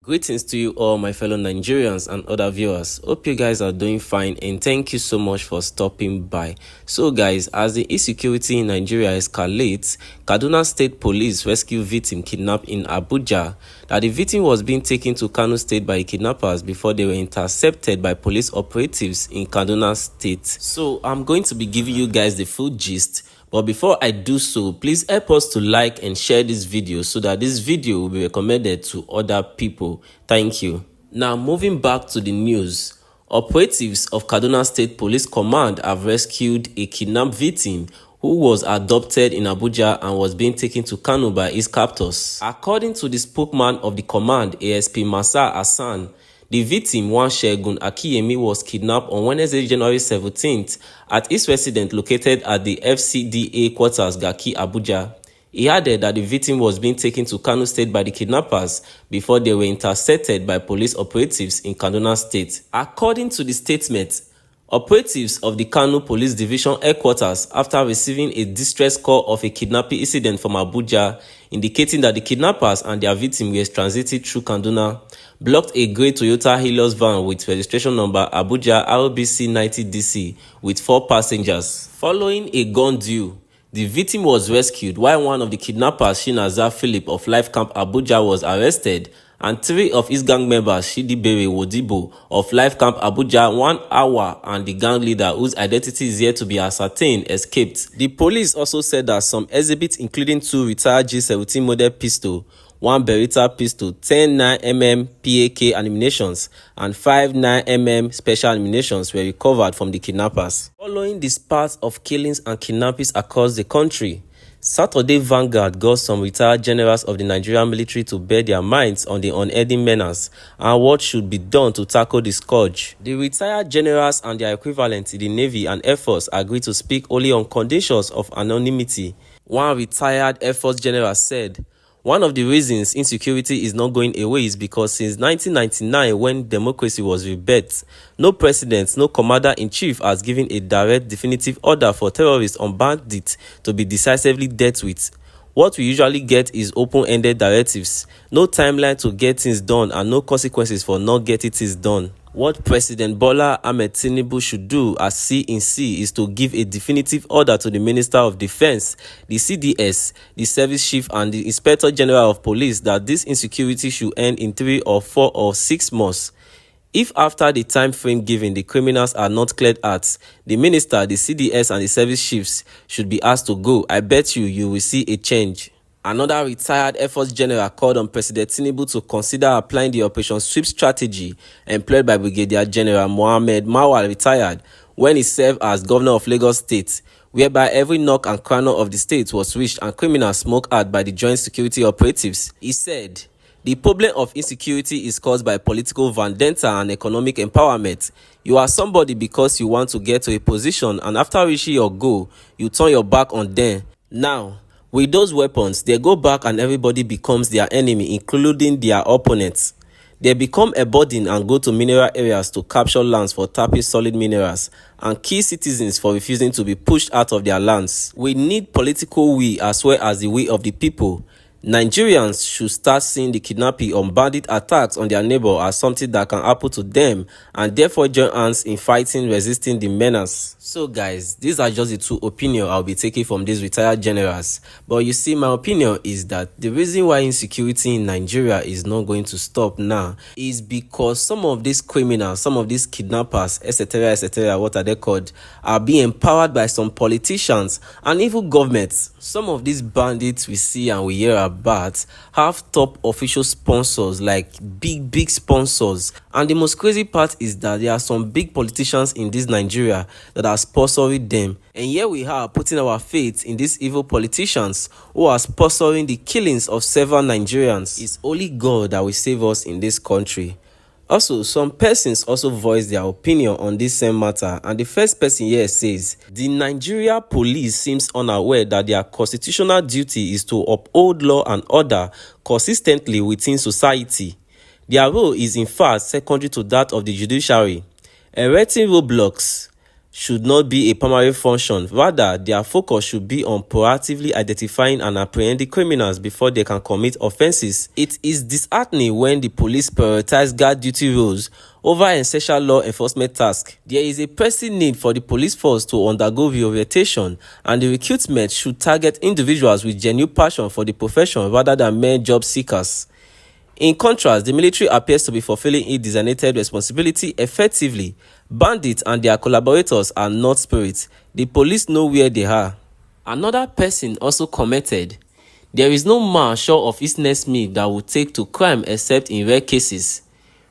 Greetings to you all, my fellow Nigerians and other viewers. Hope you guys are doing fine and thank you so much for stopping by. So guys, as the insecurity in Nigeria escalates, Kaduna State Police rescue victim kidnapped in Abuja. That the victim was being taken to Kano State by kidnappers before they were intercepted by police operatives in Kaduna State. So I'm going to be giving you guys the full gist. But before I do so, please help us to like and share this video so that this video will be recommended to other people. Thank you. Now moving back to the news. Operatives of Kaduna State Police Command have rescued a kidnapped victim who was adopted in Abuja and was being taken to Kano by his captors. According to the spokesman of the command, ASP Masa Hassan, the victim, one Shegun Akiyemi, was kidnapped on Wednesday, January 17th at his residence located at the FCDA quarters, Gaki, Abuja. He added that the victim was being taken to Kano State by the kidnappers before they were intercepted by police operatives in Kaduna State. According to the statement, operatives of the Kano Police Division headquarters, after receiving a distress call of a kidnapping incident from Abuja, indicating that the kidnappers and their victim were transited through Kaduna, blocked a grey Toyota Helios van with registration number Abuja RBC 90DC with 4 passengers. Following a gun duel, the victim was rescued while one of the kidnappers, Shinaza Philip of Life Camp Abuja, was arrested, and 3 of his gang members, Shidibere Wodibo of Life Camp Abuja, 1 hour, and the gang leader, whose identity is yet to be ascertained, escaped. The police also said that some exhibits, including 2 retired G17 model pistol, 1 Beretta pistol, 10 9mm PAK ammunitions, and 5 9mm special ammunitions were recovered from the kidnappers. Following the spate of killings and kidnappings across the country, Saturday Vanguard got some retired generals of the Nigerian military to bear their minds on the unending menace and what should be done to tackle the scourge. The retired generals and their equivalents in the Navy and Air Force agreed to speak only on conditions of anonymity. One retired Air Force general said, "One of the reasons insecurity is not going away is because since 1999, when democracy was rebirthed, no president, no commander-in-chief has given a direct, definitive order for terrorists or bandits to be decisively dealt with. What we usually get is open-ended directives, no timeline to get things done and no consequences for not getting things done. What President Bola Ahmed Tinubu should do as C is to give a definitive order to the Minister of Defense, the CDS, the Service Chief and the Inspector General of Police that this insecurity should end in 3 or 4 or 6 months. If after the time frame given the criminals are not cleared out, the Minister, the CDS and the Service Chiefs should be asked to go, I bet you will see a change." Another retired Air Force general called on President Tinubu to consider applying the Operation Sweep strategy employed by Brigadier General Mohammed Mawal, retired, when he served as governor of Lagos State, whereby every nook and cranny of the state was reached and criminals smoked out by the joint security operatives. He said, "The problem of insecurity is caused by political vendetta and economic empowerment. You are somebody because you want to get to a position, and after reaching your goal, you turn your back on them. Now, with those weapons, they go back and everybody becomes their enemy, including their opponents. They become a burden and go to mineral areas to capture lands for tapping solid minerals and kill citizens for refusing to be pushed out of their lands. We need political will as well as the will of the people. Nigerians should start seeing the kidnapping or bandit attacks on their neighbor as something that can happen to them and therefore join hands in fighting, resisting the menace." So guys, these are just the 2 opinions I'll be taking from these retired generals. But you see, my opinion is that the reason why insecurity in Nigeria is not going to stop now is because some of these criminals, some of these kidnappers, etc., what are they called, are being empowered by some politicians and even governments. Some of these bandits we see and we hear about have top official sponsors, like big sponsors. And the most crazy part is that there are some big politicians in this Nigeria that are sponsoring them. And here we are putting our faith in these evil politicians who are sponsoring the killings of several Nigerians. It's only God that will save us in this country. Also, some persons also voiced their opinion on this same matter, and the first person here says, "The Nigeria police seems unaware that their constitutional duty is to uphold law and order consistently within society. Their role is in fact secondary to that of the judiciary. Erecting roadblocks, should not be a primary function. Rather, their focus should be on proactively identifying and apprehending criminals before they can commit offenses. It is disheartening when the police prioritize guard duty roles over essential law enforcement tasks. There is a pressing need for the police force to undergo reorientation, and the recruitment should target individuals with genuine passion for the profession rather than mere job seekers. In contrast, the military appears to be fulfilling its designated responsibility effectively. Bandits and their collaborators are not spirits. The police know where they are. Another person also commented, "There is no man sure of his next meal that will take to crime except in rare cases.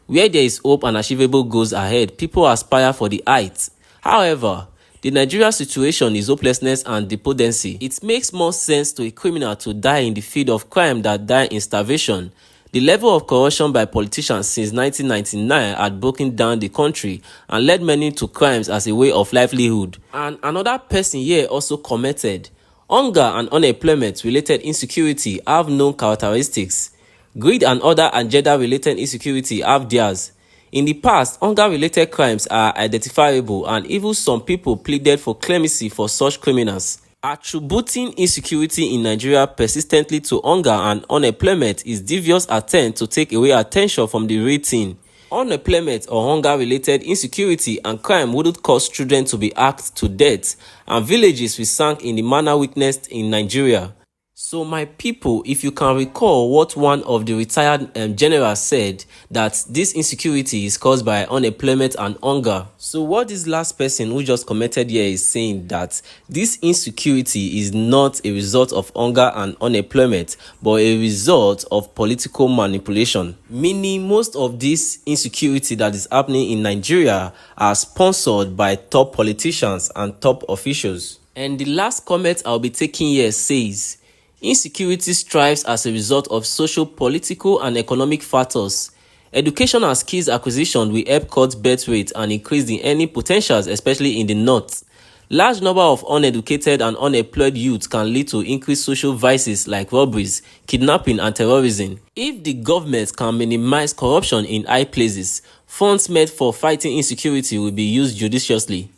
Where there is hope and achievable goals ahead, people aspire for the heights. However, the Nigeria situation is hopelessness and despondency. It makes more sense to a criminal to die in the field of crime than die in starvation. The level of corruption by politicians since 1999 had broken down the country and led many to crimes as a way of livelihood." And another person here also commented, "Hunger and unemployment-related insecurity have known characteristics. Greed and other agenda-related insecurity have theirs. In the past, hunger-related crimes are identifiable, and even some people pleaded for clemency for such criminals. Attributing insecurity in Nigeria persistently to hunger and unemployment is devious attempt to take away attention from the real thing. Unemployment or hunger-related insecurity and crime wouldn't cause children to be hacked to death, and villages will sink in the manner witnessed in Nigeria." So my people, if you can recall what one of the retired generals said, that this insecurity is caused by unemployment and hunger. So what this last person who just commented here is saying, that this insecurity is not a result of hunger and unemployment, but a result of political manipulation. Meaning most of this insecurity that is happening in Nigeria are sponsored by top politicians and top officials. And the last comment I'll be taking here says, "Insecurity strives as a result of social, political, and economic factors. Education and skills acquisition will help cut birth rate and increase the earning potentials, especially in the north. Large number of uneducated and unemployed youth can lead to increased social vices like robberies, kidnapping, and terrorism. If the government can minimize corruption in high places, funds meant for fighting insecurity will be used judiciously.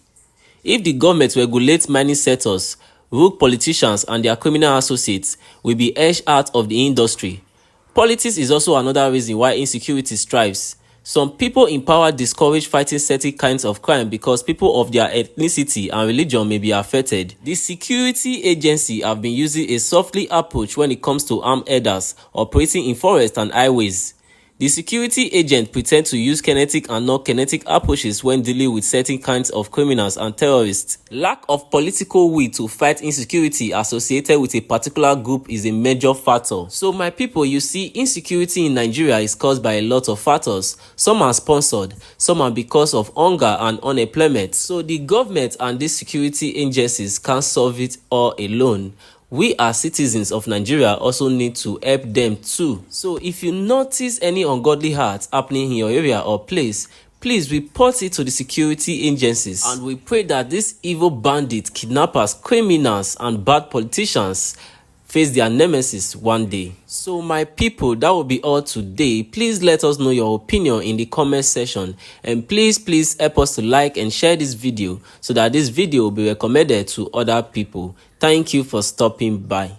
If the government regulates mining sectors, rogue politicians and their criminal associates will be edged out of the industry. Politics is also another reason why insecurity strives. Some people in power discourage fighting certain kinds of crime because people of their ethnicity and religion may be affected. The security agency have been using a softly approach when it comes to armed herders operating in forests and highways. The security agent pretend to use kinetic and non-kinetic approaches when dealing with certain kinds of criminals and terrorists. Lack of political will to fight insecurity associated with a particular group is a major factor. So my people, you see, insecurity in Nigeria is caused by a lot of factors. Some are sponsored, some are because of hunger and unemployment. So the government and these security agencies can't solve it all alone. We as citizens of Nigeria also need to help them too. So if you notice any ungodly acts happening in your area or place, please report it to the security agencies. And we pray that these evil bandits, kidnappers, criminals, and bad politicians face their nemesis one day. So my people, that will be all today. Please let us know your opinion in the comment section, and please help us to like and share this video so that this video will be recommended to other people. Thank you for stopping by.